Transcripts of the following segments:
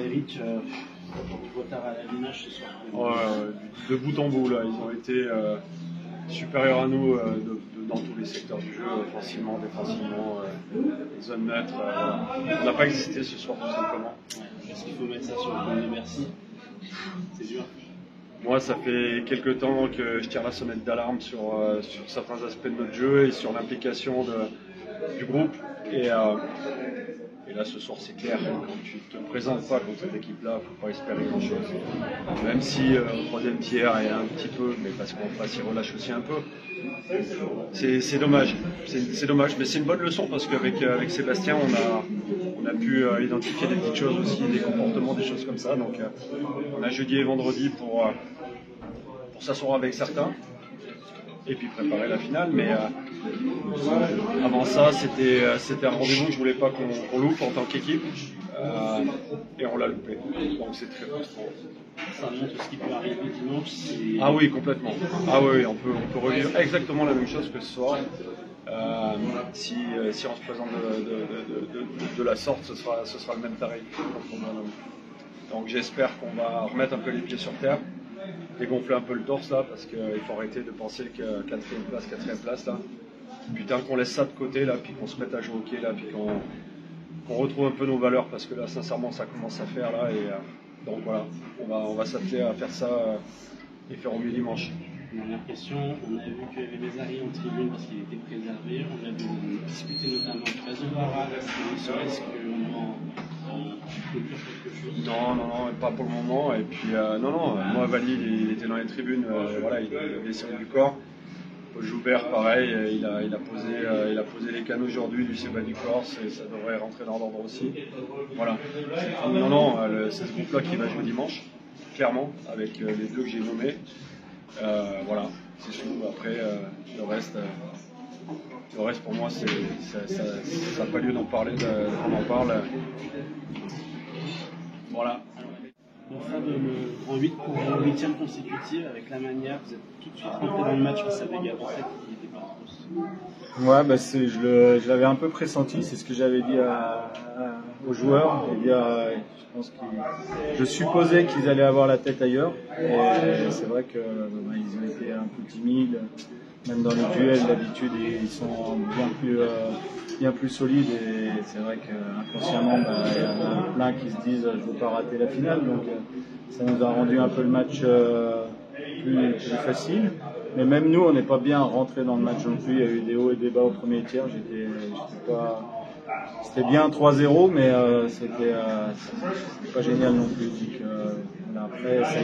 Eric, du retard à l'allumage ce soir. De bout en bout, là, ils ont été supérieurs à nous dans tous les secteurs du jeu, offensivement, défensivement, zone neutre. On n'a pas existé ce soir, tout simplement. Ouais. Est-ce qu'il faut mettre ça sur le compte de merci? C'est dur. Moi, ça fait quelques temps que je tire la sonnette d'alarme sur certains aspects de notre jeu et sur l'implication du groupe. Et là, ce soir, c'est clair, quand tu ne te présentes pas contre cette équipe-là, il ne faut pas espérer grand-chose. Même si au troisième tiers, il y a un petit peu, mais parce qu'en face, il relâche aussi un peu. C'est dommage. C'est dommage, mais c'est une bonne leçon parce qu'avec Sébastien, on a pu identifier des petites choses aussi, des comportements, des choses comme ça. Donc, on a jeudi et vendredi pour s'asseoir avec certains et puis préparer la finale. Mais avant ça, c'était un rendez-vous que je voulais pas qu'on loupe en tant qu'équipe et on l'a loupé. Donc c'est très frustrant. Ça montre ce qui peut arriver dimanche. Ah oui, complètement. Ah oui, on peut revivre exactement la même chose que ce soir. Si on se présente de la sorte, ce sera le même tarif. Donc j'espère qu'on va remettre un peu les pieds sur terre et gonfler un peu le torse là, parce qu'il faut arrêter de penser que quatrième place là. Putain, qu'on laisse ça de côté là, puis qu'on se mette à jouer au hockey là, puis qu'on retrouve un peu nos valeurs, parce que là sincèrement ça commence à faire là, et donc voilà, on va s'atteler à faire ça et faire au mieux dimanche. Dernière question, on a vu qu'il y avait Mézari en tribune parce qu'il était préservé, on a discuté notamment de Kazovara, est-ce qu'on en clôture quelque chose? Non, pas pour le moment, et puis non, moi Valil il était dans les tribunes, voilà, il avait essayé du corps. Paul Joubert, pareil, il a posé les cannes aujourd'hui du Seba du Corse et ça devrait rentrer dans l'ordre aussi. Voilà. Non, c'est ce groupe-là qui va jouer dimanche, clairement, avec les deux que j'ai nommés. Voilà, c'est tout. Après, le reste pour moi, ça n'a pas lieu d'en parler, qu'on en parle. Voilà. En 8 pour une 8e consécutive, avec la manière, vous êtes tout de suite rentré dans le match face à Vega en fait, qui n'était pas trop. Ouais, je l'avais un peu pressenti, c'est ce que j'avais dit aux joueurs. Je supposais qu'ils allaient avoir la tête ailleurs, et c'est vrai qu'ils ont été un peu timides. Même dans les duels, d'habitude, ils sont bien plus solides, et c'est vrai qu'inconsciemment, il y en a plein qui se disent je ne veux pas rater la finale, donc ça nous a rendu un peu le match plus facile. Mais même nous, on n'est pas bien rentré dans le match non plus. Il y a eu des hauts et des bas au premier tiers. C'était bien 3-0, mais c'était pas génial non plus. Donc, après, ça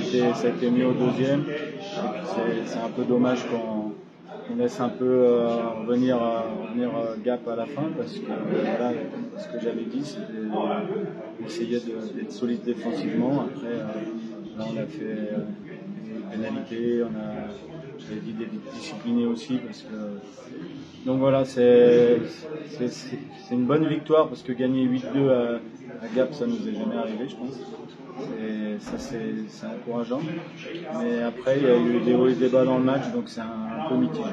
a été mieux au deuxième. Et puis c'est un peu dommage qu'on laisse un peu revenir Gap à la fin, parce que voilà, ce que j'avais dit, c'était d'essayer d'être solide défensivement. Après, là, on a fait des pénalités, j'avais dit des disciplinés aussi, parce que donc voilà, c'est une bonne victoire, parce que gagner 8-2 à Gap, ça nous est jamais arrivé, je pense. C'est encourageant, mais après il y a eu des hauts et des bas dans le match, donc c'est un peu mitigé.